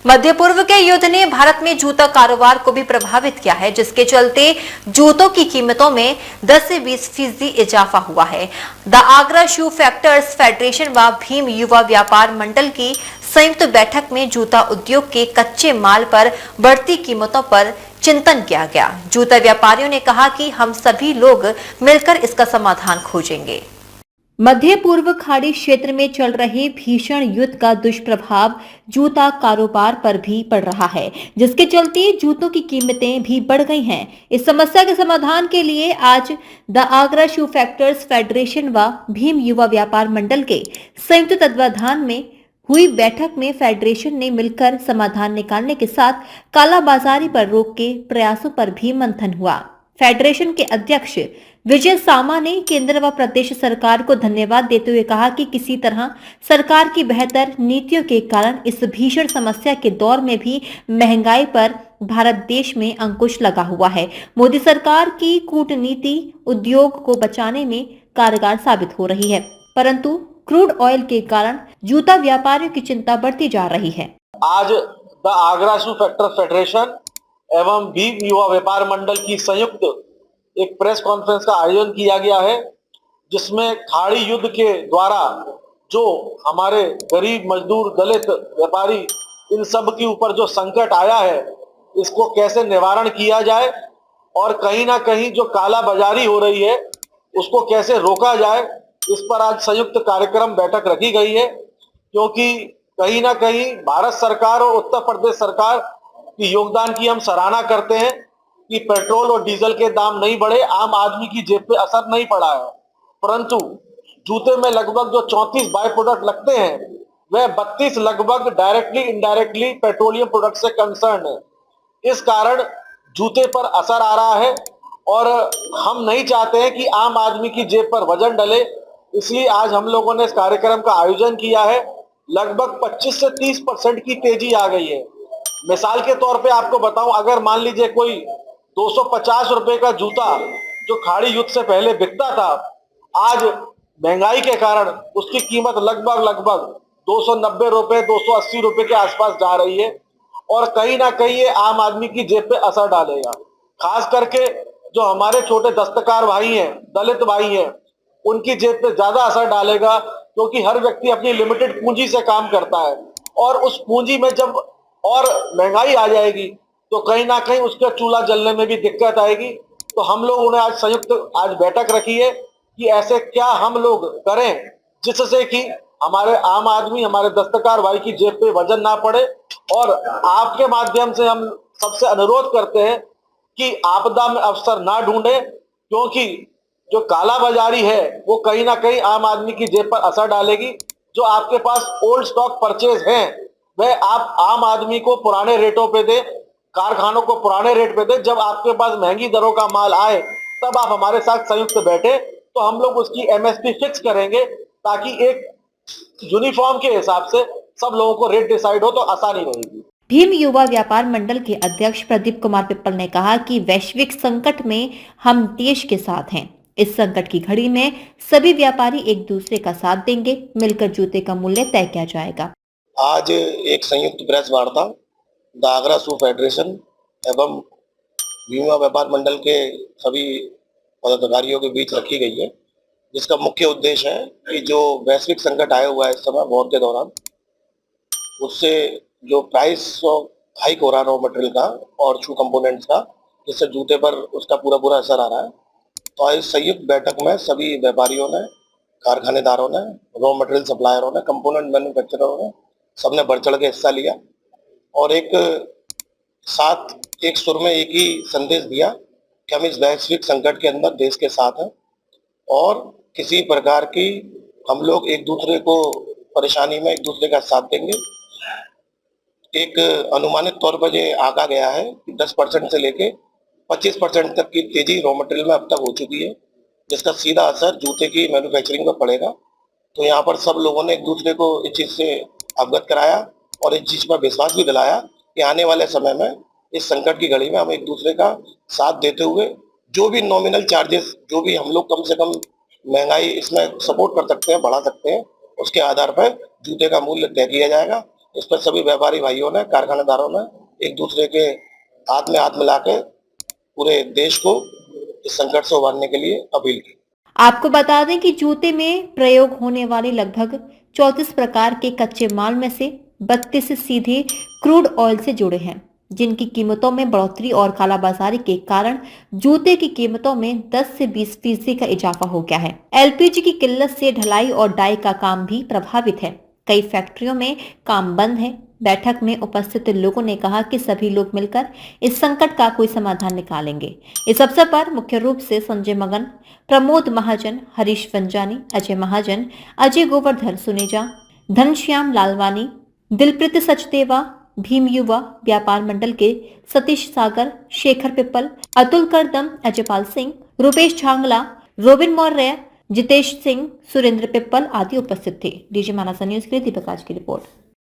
मध्य पूर्व के युद्ध ने भारत में जूता कारोबार को भी प्रभावित किया है, जिसके चलते जूतों की कीमतों में 10 से 20% इजाफा हुआ है। The Agra shoe factors federation व भीम युवा व्यापार मंडल की संयुक्त बैठक में जूता उद्योग के कच्चे माल पर बढ़ती कीमतों पर चिंतन किया गया। जूता व्यापारियों ने कहा कि हम सभी लोग मिलकर इसका समाधान खोजेंगे। मध्य पूर्व खाड़ी क्षेत्र में चल रहे भीषण युद्ध का दुष्प्रभाव जूता कारोबार पर भी पड़ रहा है, जिसके चलते जूतों की कीमतें भी बढ़ गई हैं। इस समस्या के समाधान के लिए आज the Agra shoe factors federation व भीम युवा व्यापार मंडल के संयुक्त तत्वाधान में हुई बैठक में फेडरेशन ने मिलकर समाधान निकालने के साथ कालाबाजारी पर रोक के प्रयासों पर भी मंथन हुआ। फेडरेशन के अध्यक्ष विजय सामा ने केंद्र व प्रदेश सरकार को धन्यवाद देते हुए कहा कि किसी तरह सरकार की बेहतर नीतियों के कारण इस भीषण समस्या के दौर में भी महंगाई पर भारत देश में अंकुश लगा हुआ है। मोदी सरकार की कूटनीति उद्योग को बचाने में कारगर साबित हो रही है, परंतु क्रूड ऑयल के कारण जूता व्यापारियों की चिंता बढ़ती जा रही है। आज the Agra shoe factor federation एवं भीम युवा व्यापार मंडल की संयुक्त एक प्रेस कॉन्फ्रेंस का आयोजन किया गया है, जिसमें खाड़ी युद्ध के द्वारा जो हमारे गरीब मजदूर दलित व्यापारी इन सब के ऊपर जो संकट आया है, इसको कैसे निवारण किया जाए और कहीं ना कहीं जो काला बाजारी हो रही है उसको कैसे रोका जाए, इस पर आज संयुक्त कार्यक्रम बैठक रखी गई है। क्योंकि कहीं ना कहीं भारत सरकार और उत्तर प्रदेश सरकार की योगदान की हम सराहना करते हैं कि पेट्रोल और डीजल के दाम नहीं बढ़े, आम आदमी की जेब पे असर नहीं पड़ा है, परंतु जूते में लगभग जो 34 बाय प्रोडक्ट लगते हैं वह 32 लगभग डायरेक्टली इनडायरेक्टली पेट्रोलियम प्रोडक्ट से कंसर्न है। इस कारण जूते पर असर आ रहा है और हम नहीं चाहते हैं कि आम आदमी की जेब पर वजन डले, इसलिए आज हम लोगों ने इस कार्यक्रम का आयोजन किया है। लगभग 25 से 30% की तेजी आ गई है। मिसाल के तौर पे आपको बताऊं, अगर मान लीजिए कोई 250 रुपए का जूता जो खाड़ी युद्ध से पहले बिकता था, आज महंगाई के कारण उसकी कीमत लगभग 290 रुपए 280 रुपए के आसपास जा रही है और कहीं ना कहीं ये आम आदमी की जेब पे असर डालेगा। खास करके जो हमारे छोटे दस्तकार भाई हैं, दलित भाई हैं, उनकी जेब पे ज्यादा असर डालेगा, क्योंकि हर व्यक्ति अपनी लिमिटेड पूंजी से काम करता है और उस पूंजी में जब और महंगाई आ जाएगी तो कहीं ना कहीं उसके चूल्हा जलने में भी दिक्कत आएगी। तो हम लोगों ने आज संयुक्त आज बैठक रखी है कि ऐसे क्या हम लोग करें जिससे कि हमारे आम आदमी, हमारे दस्तकार भाई की जेब पे वजन ना पड़े। और आपके माध्यम से हम सबसे अनुरोध करते हैं कि आपदा में अवसर ना ढूंढे, क्योंकि जो काला बाजारी है वो कहीं ना कहीं आम आदमी की जेब पर असर डालेगी। जो आपके पास ओल्ड स्टॉक परचेज हैं वह आप आम आदमी को पुराने रेटों पे दे, कारखानों को पुराने रेट पे दे। जब आपके पास महंगी दरों का माल आए तब आप हमारे साथ संयुक्त बैठे तो हम लोग उसकी एमएसपी फिक्स करेंगे, ताकि एक यूनिफॉर्म के हिसाब से सब लोगों को रेट डिसाइड हो तो आसानी रहेगी। भीम युवा व्यापार मंडल के अध्यक्ष प्रदीप कुमार पिप्पल ने कहा कि वैश्विक संकट में हम देश के साथ हैं। इस संकट की घड़ी में सभी व्यापारी एक दूसरे का साथ देंगे, मिलकर जूते का मूल्य तय किया जाएगा। आज एक संयुक्त प्रेस वार्ता द आगरा शू फेडरेशन एवं भीम व्यापार मंडल के सभी पदाधिकारियों के बीच रखी गई है, जिसका मुख्य उद्देश्य है कि जो वैश्विक संकट आया हुआ है इस समय वॉर के दौरान, उससे जो प्राइस हाइक हो रहा है रॉ मटेरियल का और शू कंपोनेंट्स का, जिससे जूते पर उसका पूरा असर आ रहा है। तो इस संयुक्त बैठक में सभी व्यापारियों ने, कारखानेदारों ने, रॉ मटेरियल सप्लायरों ने, कंपोनेंट मैन्युफैक्चररों ने, सबने बढ़ चढ़ के हिस्सा लिया और एक साथ एक सुर में एक ही संदेश दिया कि हम इस वैश्विक संकट के अंदर देश के साथ हैं और किसी प्रकार की हम लोग एक दूसरे को परेशानी में एक दूसरे का साथ देंगे। एक अनुमानित तौर पर ये आंका गया है कि 10% से लेके 25% तक की तेजी रॉ मटेरियल में अब तक हो चुकी है, जिसका सीधा असर जूते की मैन्युफैक्चरिंग पर पड़ेगा। तो यहाँ पर सब लोगों ने एक दूसरे को इस चीज़ से अवगत कराया और इस चीज़ पर विश्वास भी दिलाया कि आने वाले समय में इस संकट की घड़ी में हम एक दूसरे का साथ देते हुए जो भी नॉमिनल चार्जेस, जो भी हम लोग कम से कम महंगाई इसमें सपोर्ट कर सकते हैं, बढ़ा सकते हैं, उसके आधार पर जूते का मूल्य तय किया जाएगा इस पर सभी व्यापारी भाइयों ने, कारखानेदारों ने एक दूसरे के हाथ में हाथ मिला के पूरे देश को इस संकट से उबारने के लिए अपील की। आपको बता दें कि जूते में प्रयोग होने वाले लगभग 34 प्रकार के कच्चे माल में से 32 सीधे क्रूड ऑयल से जुड़े हैं, जिनकी कीमतों में बढ़ोतरी और कालाबाजारी के कारण जूते की कीमतों में 10 से 20% का इजाफा हो गया है। एलपीजी की किल्लत से ढलाई और डाई का काम भी प्रभावित है। कई फैक्ट्रियों में काम बंद है। बैठक में उपस्थित लोगों ने कहा कि सभी लोग मिलकर इस संकट का कोई समाधान निकालेंगे। इस अवसर पर मुख्य रूप से संजय मगन, प्रमोद महाजन, हरीश वंजानी, अजय महाजन, अजय गोवर्धन सुनेजा, धनश्याम लालवानी, दिलप्रीत सचदेवा, भीम युवा व्यापार मंडल के सतीश सागर, शेखर पिप्पल, अतुल करदम, अजयपाल सिंह, रूपेश झांगला, रोबिन मौर्य, जितेश सिंह, सुरेंद्र पिप्पल आदि उपस्थित थे। डीजी मानसा न्यूज के लिए दीपक राज की रिपोर्ट।